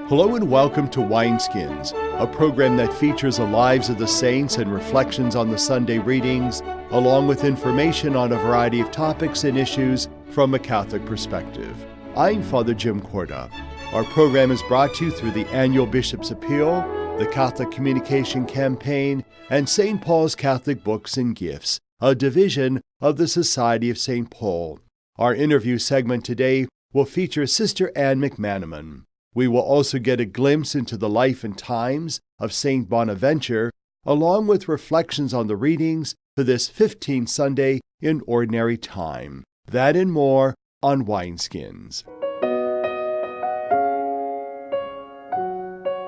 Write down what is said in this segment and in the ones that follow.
Hello and welcome to Wineskins, a program that features the lives of the saints and reflections on the Sunday readings, along with information on a variety of topics and issues from a Catholic perspective. I'm Father Jim Korda. Our program is brought to you through the annual Bishop's Appeal, the Catholic Communication Campaign, and St. Paul's Catholic Books and Gifts, a division of the Society of St. Paul. Our interview segment today will feature Sister Anne McManamon. We will also get a glimpse into the life and times of St. Bonaventure, along with reflections on the readings for this 15th Sunday in Ordinary Time. That and more on Wineskins.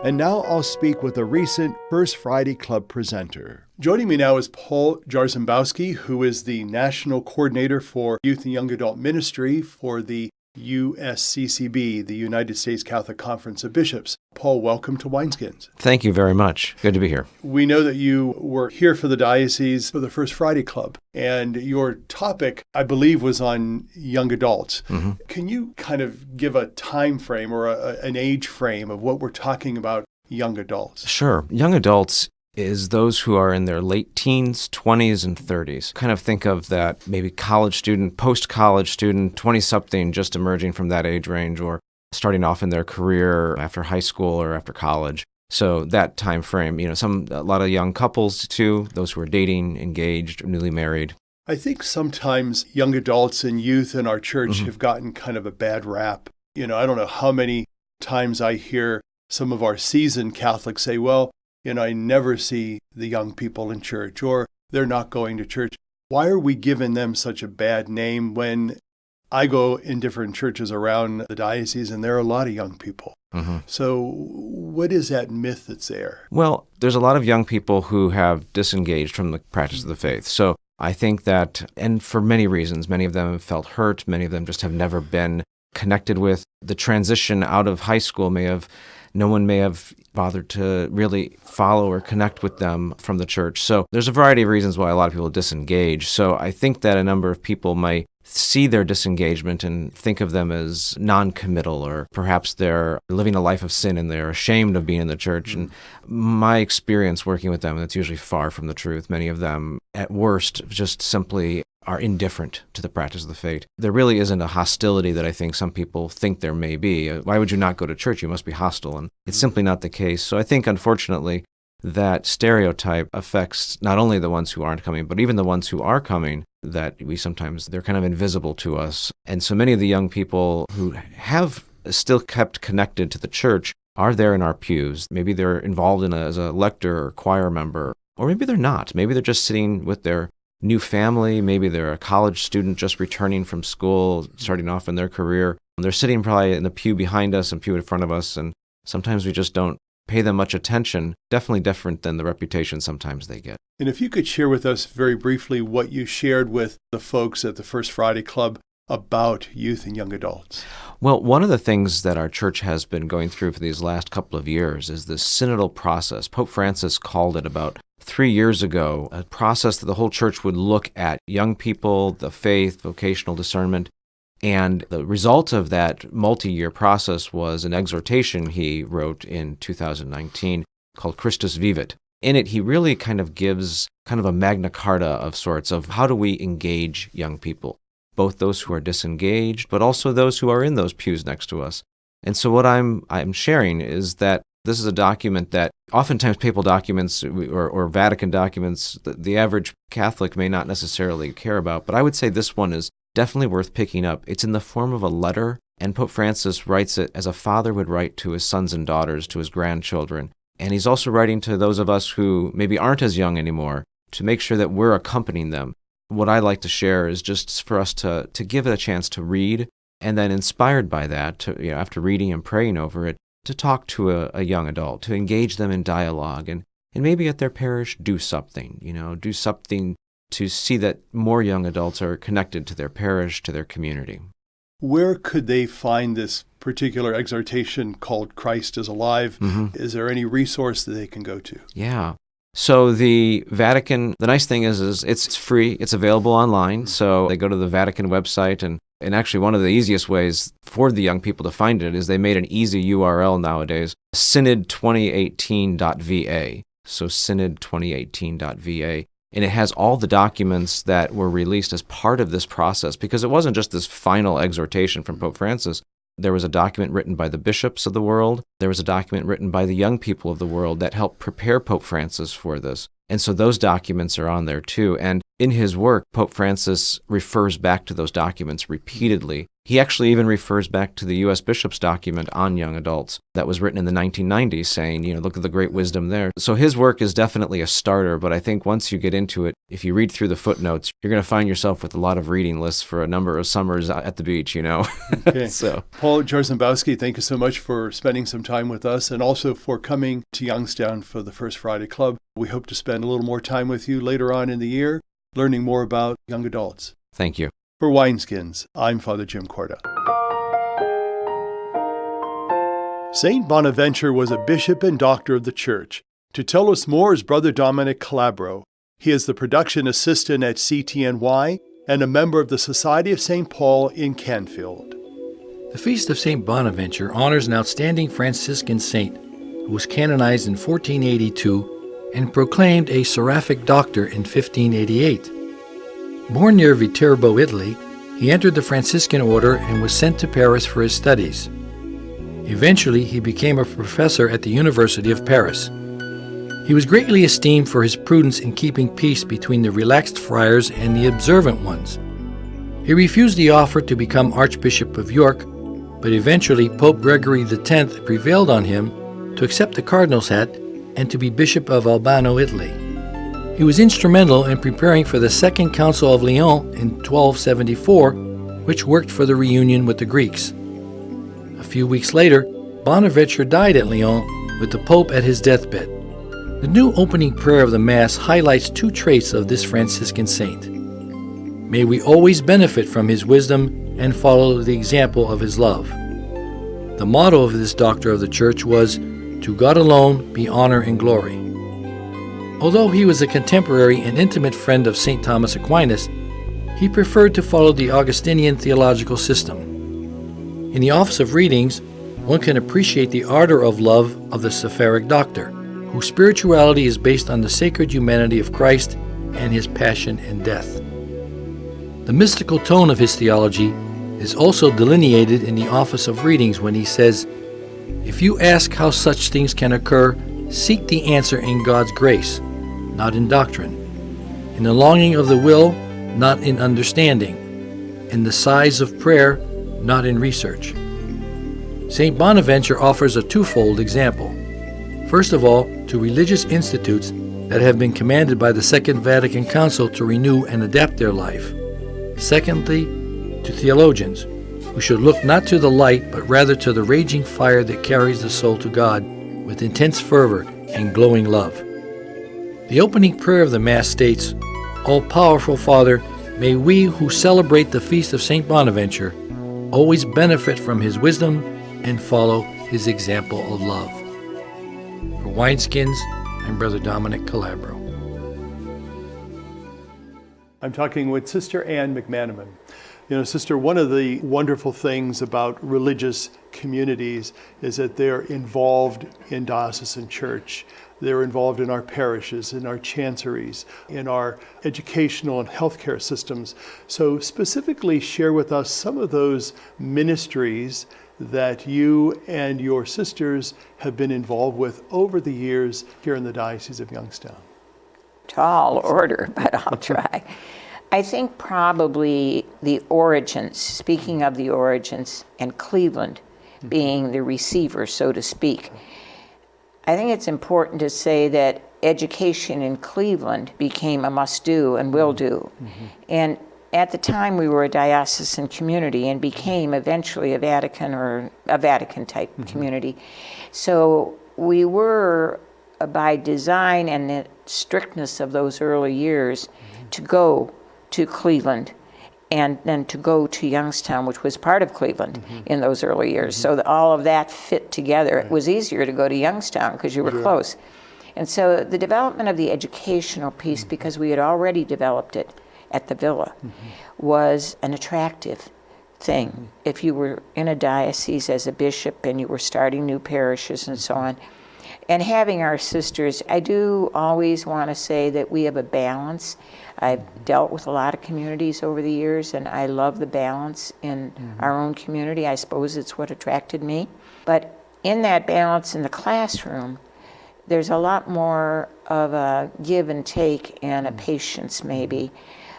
And now I'll speak with a recent First Friday Club presenter. Joining me now is Paul Jarzembowski, who is the National Coordinator for Youth and Young Adult Ministry for the USCCB, the United States Catholic Conference of Bishops. Paul, welcome to Wineskins. Thank you very much. Good to be here. We know that you were here for the diocese for the First Friday Club, and your topic, I believe, was on young adults. Mm-hmm. Can you kind of give a time frame or an age frame of what we're talking about young adults? Sure. Young adults is those who are in their late teens, 20s, and 30s. Kind of think of that maybe college student, post-college student, 20-something just emerging from that age range or starting off in their career after high school or after college. So that time frame, a lot of young couples too, those who are dating, engaged, newly married. I think sometimes young adults and youth in our church have gotten kind of a bad rap. I don't know how many times I hear some of our seasoned Catholics say, well, I never see the young people in church, or they're not going to church. Why are we giving them such a bad name when I go in different churches around the diocese and there are a lot of young people? Mm-hmm. So what is that myth that's there? Well, there's a lot of young people who have disengaged from the practice of the faith. So I think that, and for many reasons, many of them have felt hurt, many of them just have never been connected with. The transition out of high school no one may have bothered to really follow or connect with them from the church. So there's a variety of reasons why a lot of people disengage. So I think that a number of people might see their disengagement and think of them as non-committal, or perhaps they're living a life of sin and they're ashamed of being in the church. And my experience working with them, that's usually far from the truth. Many of them, at worst, just simply are indifferent to the practice of the faith. There really isn't a hostility that I think some people think there may be. Why would you not go to church? You must be hostile. And it's simply not the case. So I think, unfortunately, that stereotype affects not only the ones who aren't coming, but even the ones who are coming, that they're kind of invisible to us. And so many of the young people who have still kept connected to the church are there in our pews. Maybe they're involved as a lector or choir member, or maybe they're not. Maybe they're just sitting with their new family. Maybe they're a college student just returning from school, starting off in their career. They're sitting probably in the pew behind us and pew in front of us, and sometimes we just don't pay them much attention. Definitely different than the reputation sometimes they get. And if you could share with us very briefly what you shared with the folks at the First Friday Club about youth and young adults. Well, one of the things that our church has been going through for these last couple of years is this synodal process. Pope Francis called it about 3 years ago, a process that the whole church would look at young people, the faith, vocational discernment. And the result of that multi-year process was an exhortation he wrote in 2019 called Christus Vivit. In it, he really kind of gives kind of a Magna Carta of sorts of how do we engage young people, both those who are disengaged, but also those who are in those pews next to us. And so what I'm sharing is that this is a document that oftentimes papal documents or Vatican documents, the average Catholic may not necessarily care about, but I would say this one is definitely worth picking up. It's in the form of a letter, and Pope Francis writes it as a father would write to his sons and daughters, to his grandchildren. And he's also writing to those of us who maybe aren't as young anymore to make sure that we're accompanying them. What I like to share is just for us to give it a chance to read, and then inspired by that, after reading and praying over it, to talk to a young adult, to engage them in dialogue, and maybe at their parish do something to see that more young adults are connected to their parish, to their community. Where could they find this particular exhortation called Christ is Alive? Mm-hmm. Is there any resource that they can go to? Yeah. So the Vatican, the nice thing is it's free. It's available online. So they go to the Vatican website, and actually one of the easiest ways for the young people to find it is they made an easy URL nowadays, synod2018.va. So synod2018.va. And it has all the documents that were released as part of this process, because it wasn't just this final exhortation from Pope Francis. There was a document written by the bishops of the world. There was a document written by the young people of the world that helped prepare Pope Francis for this. And so those documents are on there too. And in his work, Pope Francis refers back to those documents repeatedly. He actually even refers back to the U.S. Bishop's document on young adults that was written in the 1990s saying, look at the great wisdom there. So his work is definitely a starter, but I think once you get into it, if you read through the footnotes, you're going to find yourself with a lot of reading lists for a number of summers at the beach, Okay. So, Paul Jarzembowski, thank you so much for spending some time with us and also for coming to Youngstown for the First Friday Club. We hope to spend a little more time with you later on in the year, learning more about young adults. Thank you. For Wineskins, I'm Father Jim Korda. Saint Bonaventure was a bishop and doctor of the Church. To tell us more is Brother Dominic Calabro. He is the production assistant at CTNY and a member of the Society of St. Paul in Canfield. The Feast of St. Bonaventure honors an outstanding Franciscan saint who was canonized in 1482 and proclaimed a seraphic doctor in 1588. Born near Viterbo, Italy, he entered the Franciscan order and was sent to Paris for his studies. Eventually, he became a professor at the University of Paris. He was greatly esteemed for his prudence in keeping peace between the relaxed friars and the observant ones. He refused the offer to become Archbishop of York, but eventually Pope Gregory X prevailed on him to accept the cardinal's hat and to be Bishop of Albano, Italy. He was instrumental in preparing for the Second Council of Lyon in 1274, which worked for the reunion with the Greeks. A few weeks later, Bonaventure died at Lyon with the Pope at his deathbed. The new opening prayer of the Mass highlights two traits of this Franciscan saint. May we always benefit from his wisdom and follow the example of his love. The motto of this doctor of the Church was, "To God alone be honor and glory." Although he was a contemporary and intimate friend of St. Thomas Aquinas, he preferred to follow the Augustinian theological system. In the Office of Readings, one can appreciate the ardor of love of the Sepharic doctor, whose spirituality is based on the sacred humanity of Christ and his passion and death. The mystical tone of his theology is also delineated in the Office of Readings when he says, "If you ask how such things can occur, seek the answer in God's grace, not in doctrine, in the longing of the will, not in understanding, in the sighs of prayer, not in research." St. Bonaventure offers a twofold example. First of all, to religious institutes that have been commanded by the Second Vatican Council to renew and adapt their life. Secondly, to theologians, who should look not to the light, but rather to the raging fire that carries the soul to God with intense fervor and glowing love. The opening prayer of the Mass states, "All-powerful Father, may we who celebrate the feast of St. Bonaventure always benefit from his wisdom and follow his example of love." For Wineskins, I'm Brother Dominic Calabro. I'm talking with Sister Anne McManamon. Sister, one of the wonderful things about religious communities is that they're involved in diocesan church. They're involved in our parishes, in our chanceries, in our educational and healthcare systems. So specifically share with us some of those ministries that you and your sisters have been involved with over the years here in the Diocese of Youngstown. Tall order, but I'll try. I think probably the origins, speaking of the origins, and Cleveland being the receiver, so to speak. I think it's important to say that education in Cleveland became a must-do and will-do. And at the time, we were a diocesan community and became eventually a Vatican or a Vatican-type community. So we were, by design and the strictness of those early years, to go to Cleveland and then to go to Youngstown, which was part of Cleveland in those early years. So all of that fit together. It was easier to go to Youngstown because you were close. And so the development of the educational piece, because we had already developed it at the Villa, was an attractive thing. If you were in a diocese as a bishop and you were starting new parishes and so on, and having our sisters, I do always want to say that we have a balance. I've dealt with a lot of communities over the years, and I love the balance in our own community. I suppose it's what attracted me. But in that balance in the classroom, there's a lot more of a give and take and a patience, maybe,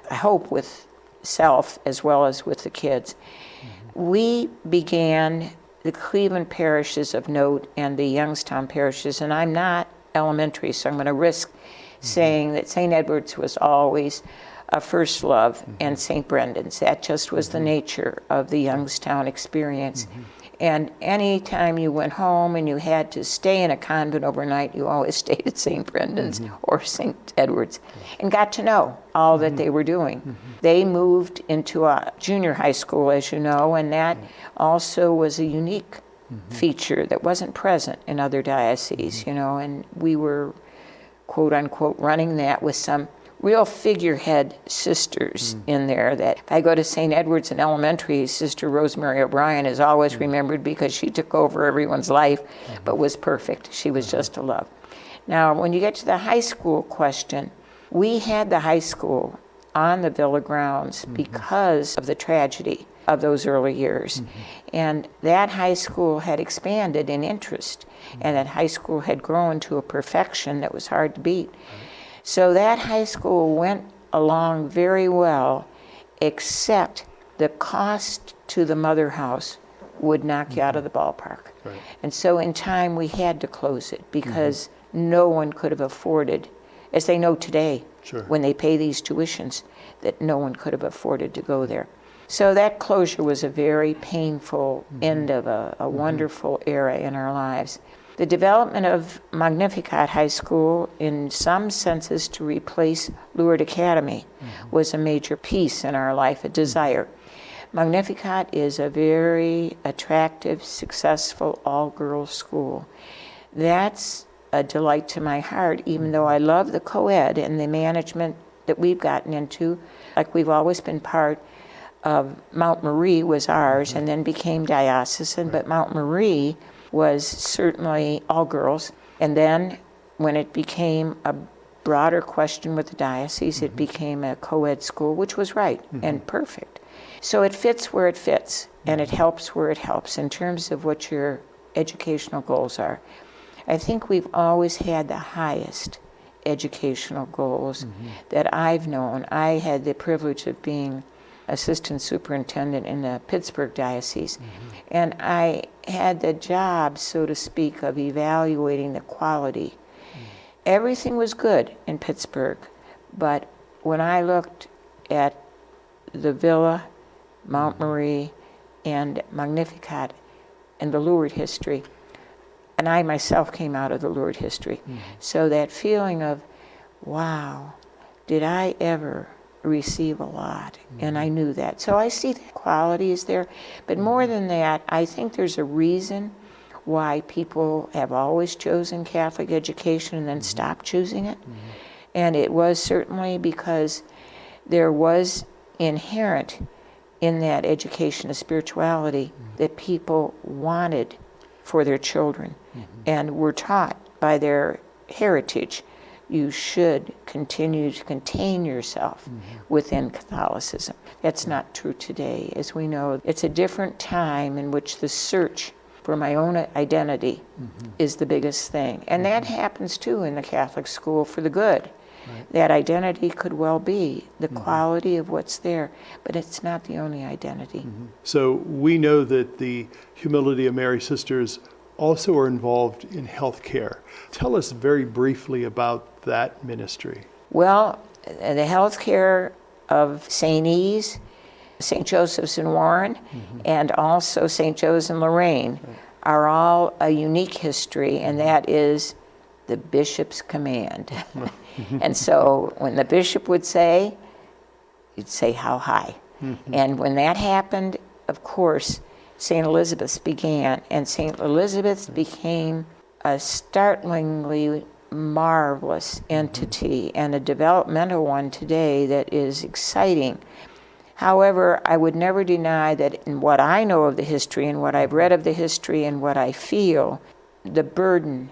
I hope, with self as well as with the kids. We began the Cleveland parishes of note and the Youngstown parishes, and I'm not elementary, so I'm going to risk saying that St. Edward's was always a first love, and St. Brendan's. That just was the nature of the Youngstown experience. And any time you went home and you had to stay in a convent overnight, you always stayed at St. Brendan's or St. Edward's and got to know all that they were doing. They moved into a junior high school, as you know, and that also was a unique feature that wasn't present in other dioceses, you know, and we were, quote unquote, running that with some real figurehead sisters in there. That if I go to St. Edward's in elementary, Sister Rosemary O'Brien is always remembered because she took over everyone's life, but was perfect. She was just a love. Now, when you get to the high school question, we had the high school on the Villa grounds because of the tragedy of those early years. And that high school had expanded in interest, and that high school had grown to a perfection that was hard to beat. So that high school went along very well, except the cost to the mother house would knock you out of the ballpark. And so in time we had to close it because no one could have afforded, as they know today, when they pay these tuitions, that no one could have afforded to go there. So that closure was a very painful end of a wonderful era in our lives. The development of Magnificat High School, in some senses to replace Lourdes Academy, was a major piece in our life, a desire. Magnificat is a very attractive, successful, all-girls school. That's a delight to my heart, even though I love the co-ed and the management that we've gotten into. Like, we've always been part of Mount Marie was ours and then became diocesan, but Mount Marie was certainly all girls. And then when it became a broader question with the diocese, it became a co-ed school, which was right and perfect. So it fits where it fits, and it helps where it helps in terms of what your educational goals are. I think we've always had the highest educational goals that I've known. I had the privilege of being assistant superintendent in the Pittsburgh diocese, and I had the job, so to speak, of evaluating the quality. Everything was good in Pittsburgh, but when I looked at the Villa, Mount Marie, and Magnificat, and the Lourdes history, and I myself came out of the Lourdes history, so that feeling of, wow, did I ever receive a lot? And I knew that. So I see the quality is there, but more than that, I think there's a reason why people have always chosen Catholic education and then stopped choosing it. And it was certainly because there was inherent in that education a spirituality that people wanted for their children and were taught by their heritage. You should continue to contain yourself within Catholicism. That's not true today. As we know, it's a different time in which the search for my own identity is the biggest thing. And that happens too in the Catholic school for the good. That identity could well be the quality of what's there, but it's not the only identity. So we know that the Humility of Mary Sisters also are involved in health care. Tell us very briefly about that ministry. Well, the health care of St. E's, St. Joseph's in Warren, and also St. Joe's in Lorraine are all a unique history, and that is the bishop's command. And so when the bishop would say, you'd say, how high? And when that happened, of course, St. Elizabeth's began, and St. Elizabeth's became a startlingly marvelous entity and a developmental one today that is exciting. However, I would never deny that in what I know of the history and what I've read of the history and what I feel, the burden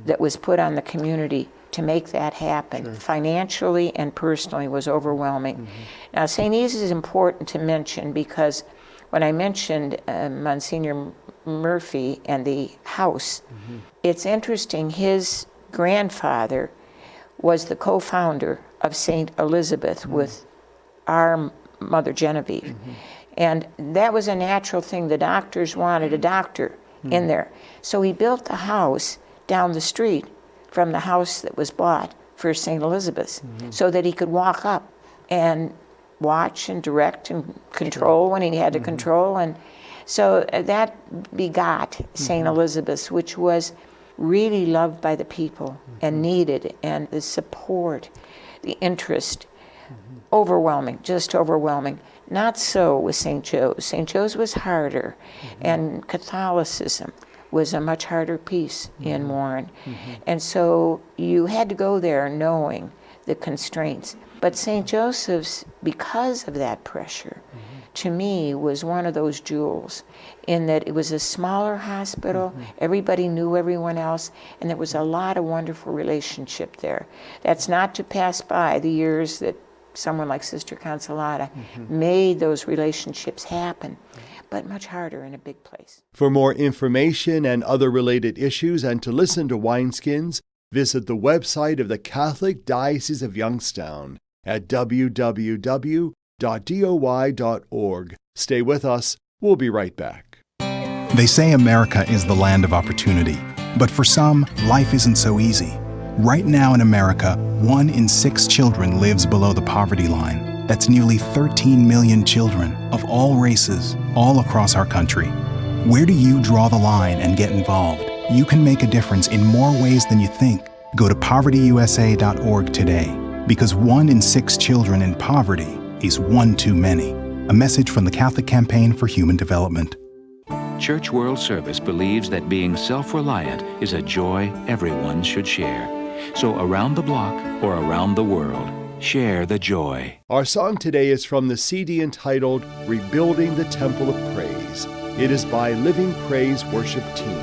that was put on the community to make that happen, financially and personally, was overwhelming. Now, St. E's is important to mention because when I mentioned Monsignor Murphy and the house, it's interesting, his grandfather was the co-founder of St. Elizabeth with our Mother Genevieve. And that was a natural thing. The doctors wanted a doctor in there. So he built the house down the street from the house that was bought for St. Elizabeth's so that he could walk up and watch and direct and control when he had to control. And so that begot St. Elizabeth's, which was really loved by the people and needed, and the support, the interest, overwhelming, just overwhelming. Not so with St. Joe's. St. Joe's was harder, and Catholicism was a much harder piece in Warren. And so you had to go there knowing the constraints. But St. Joseph's, because of that pressure, to me was one of those jewels in that it was a smaller hospital, everybody knew everyone else, and there was a lot of wonderful relationship there. That's not to pass by the years that someone like Sister Consolata made those relationships happen, but much harder in a big place. For more information and other related issues and to listen to Wineskins, visit the website of the Catholic Diocese of Youngstown at www.doy.org. Stay with us. We'll be right back. They say America is the land of opportunity, but for some, life isn't so easy. Right now in America, 1 in 6 children lives below the poverty line. That's nearly 13 million children of all races, all across our country. Where do you draw the line and get involved? You can make a difference in more ways than you think. Go to povertyusa.org today, because 1 in 6 children in poverty is one too many. A message from the Catholic Campaign for Human Development. Church World Service believes that being self-reliant is a joy everyone should share. So around the block or around the world, share the joy. Our song today is from the CD entitled Rebuilding the Temple of Praise. It is by Living Praise Worship Team.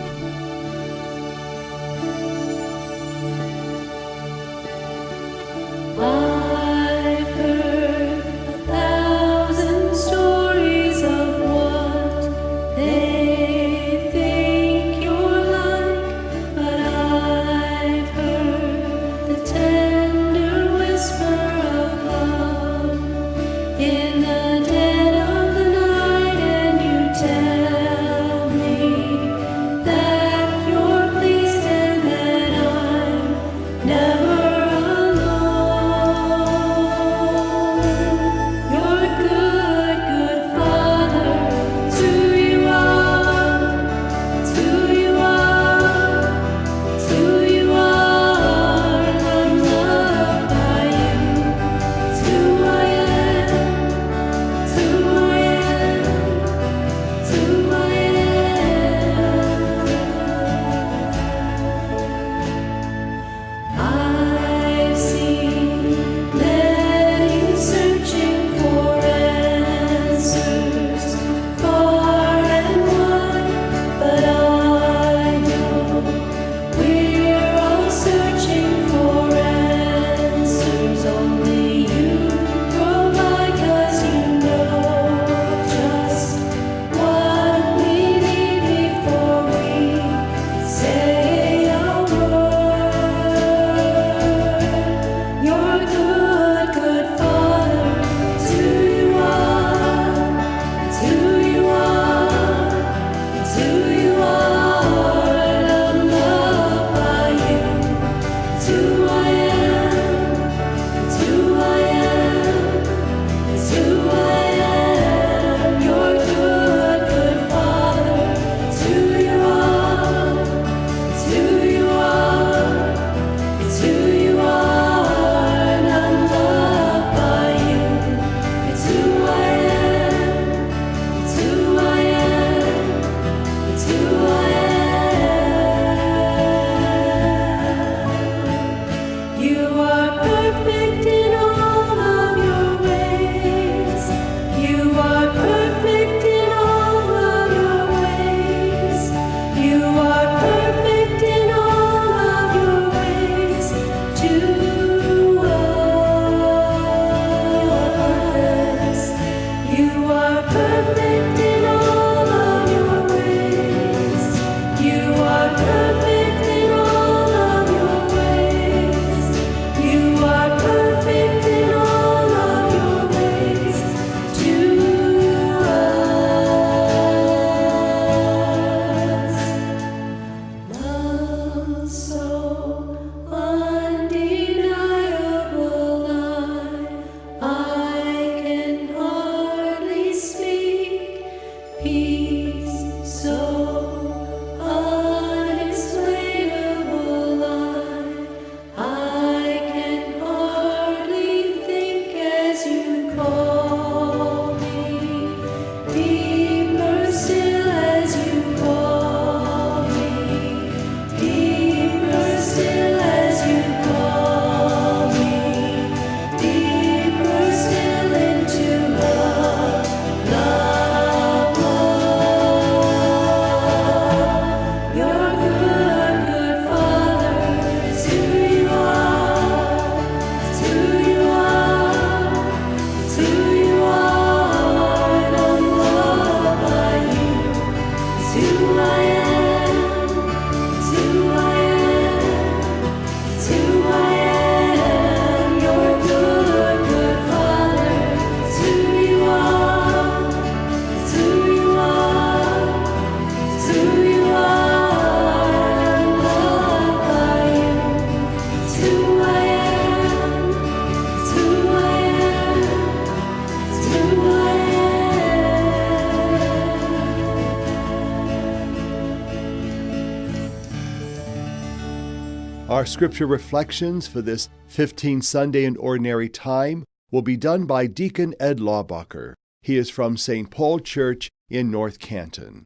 Our scripture reflections for this 15th Sunday in Ordinary Time will be done by Deacon Ed Laubacher. He is from St. Paul Church in North Canton.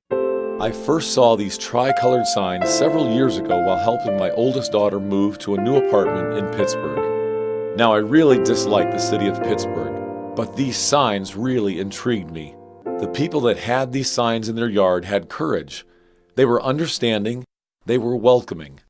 I first saw these tri-colored signs several years ago while helping my oldest daughter move to a new apartment in Pittsburgh. Now, I really dislike the city of Pittsburgh, but these signs really intrigued me. The people that had these signs in their yard had courage. They were understanding. They were welcoming.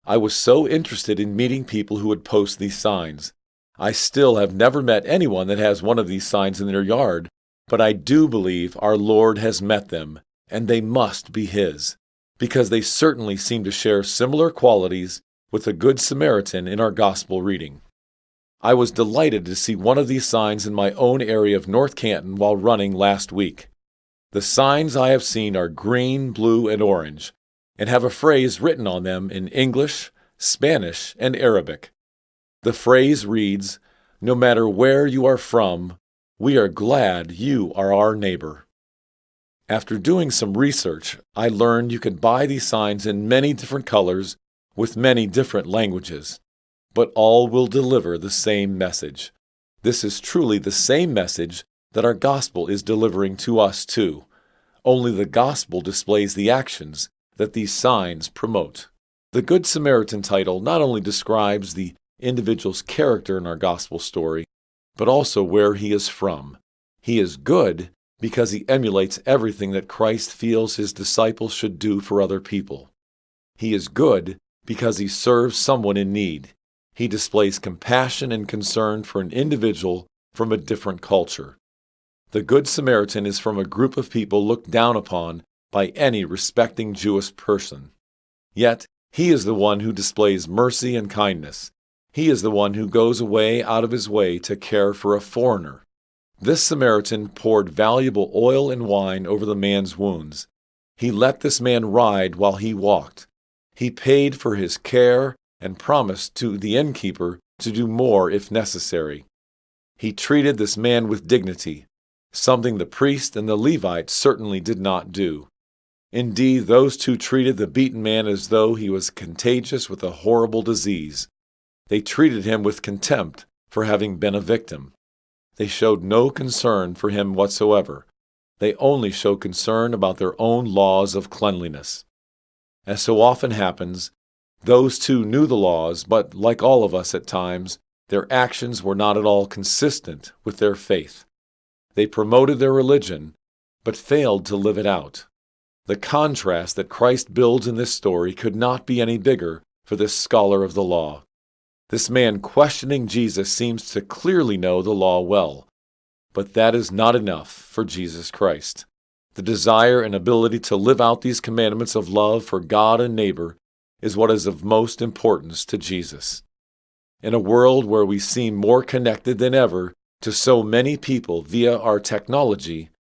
I was so interested in meeting people who would post these signs. I still have never met anyone that has one of these signs in their yard, but I do believe our Lord has met them, and they must be His, because they certainly seem to share similar qualities with the Good Samaritan in our Gospel reading. I was delighted to see one of these signs in my own area of North Canton while running last week. The signs I have seen are green, blue, and orange, and have a phrase written on them in English, Spanish, and Arabic. The phrase reads, "No matter where you are from, we are glad you are our neighbor." After doing some research, I learned you can buy these signs in many different colors with many different languages, but all will deliver the same message. This is truly the same message that our gospel is delivering to us too. Only the gospel displays the actions that these signs promote. The Good Samaritan title not only describes the individual's character in our gospel story, but also where he is from. He is good because he emulates everything that Christ feels his disciples should do for other people. He is good because he serves someone in need. He displays compassion and concern for an individual from a different culture. The Good Samaritan is from a group of people looked down upon by any respecting Jewish person. Yet, he is the one who displays mercy and kindness. He is the one who goes away out of his way to care for a foreigner. This Samaritan poured valuable oil and wine over the man's wounds. He let this man ride while he walked. He paid for his care and promised to the innkeeper to do more if necessary. He treated this man with dignity, something the priest and the Levite certainly did not do. Indeed, those two treated the beaten man as though he was contagious with a horrible disease. They treated him with contempt for having been a victim. They showed no concern for him whatsoever. They only show concern about their own laws of cleanliness. As so often happens, those two knew the laws, but like all of us at times, their actions were not at all consistent with their faith. They promoted their religion, but failed to live it out. The contrast that Christ builds in this story could not be any bigger for this scholar of the law. This man questioning Jesus seems to clearly know the law well, but that is not enough for Jesus Christ. The desire and ability to live out these commandments of love for God and neighbor is what is of most importance to Jesus. In a world where we seem more connected than ever to so many people via our technology,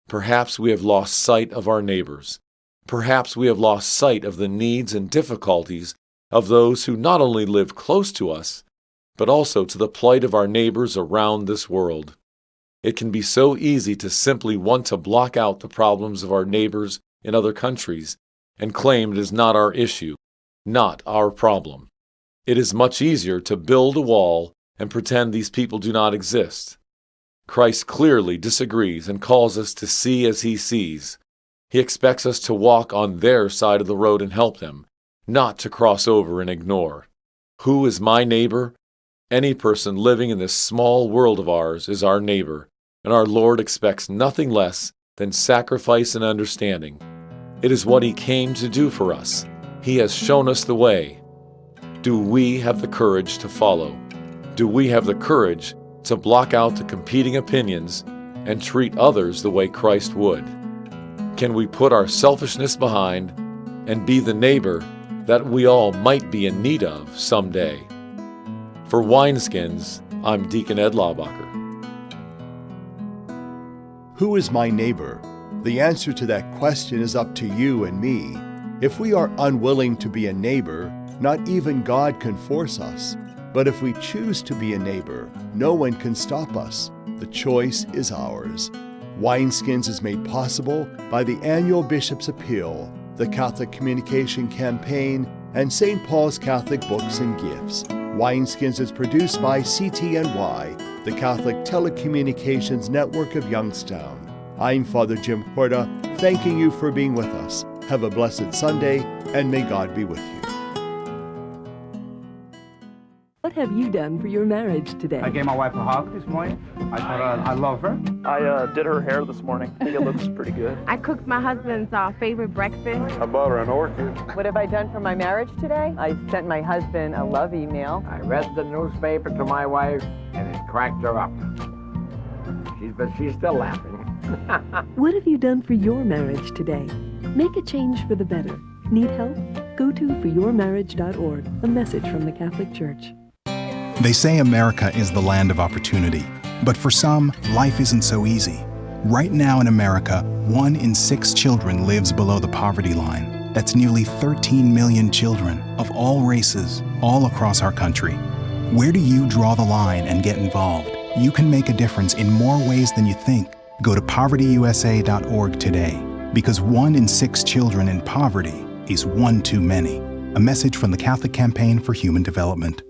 perhaps we have lost sight of our neighbors. Perhaps we have lost sight of the needs and difficulties of those who not only live close to us, but also to the plight of our neighbors around this world. It can be so easy to simply want to block out the problems of our neighbors in other countries and claim it is not our issue, not our problem. It is much easier to build a wall and pretend these people do not exist. Christ clearly disagrees and calls us to see as he sees. He expects us to walk on their side of the road and help them, not to cross over and ignore. Who is my neighbor? Any person living in this small world of ours is our neighbor, and our Lord expects nothing less than sacrifice and understanding. It is what he came to do for us. He has shown us the way. Do we have the courage to follow? Do we have the courage to block out the competing opinions and treat others the way Christ would? Can we put our selfishness behind and be the neighbor that we all might be in need of someday? For Wineskins, I'm Deacon Ed Laubacher. Who is my neighbor? The answer to that question is up to you and me. If we are unwilling to be a neighbor, not even God can force us. But if we choose to be a neighbor, no one can stop us. The choice is ours. Wineskins is made possible by the annual Bishop's Appeal, the Catholic Communication Campaign, and St. Paul's Catholic Books and Gifts. Wineskins is produced by CTNY, the Catholic Telecommunications Network of Youngstown. I'm Father Jim Korda, thanking you for being with us. Have a blessed Sunday, and may God be with you. What have you done for your marriage today? I gave my wife a hug this morning. I told her I love her. I did her hair this morning. I think it looks pretty good. I cooked my husband's favorite breakfast. I bought her an orchid. What have I done for my marriage today? I sent my husband a love email. I read the newspaper to my wife, and it cracked her up. But she's still laughing. What have you done for your marriage today? Make a change for the better. Need help? Go to foryourmarriage.org, a message from the Catholic Church. They say America is the land of opportunity, but for some, life isn't so easy. Right now in America, 1 in 6 children lives below the poverty line. That's nearly 13 million children of all races, all across our country. Where do you draw the line and get involved? You can make a difference in more ways than you think. Go to povertyusa.org today, because 1 in 6 children in poverty is one too many. A message from the Catholic Campaign for Human Development.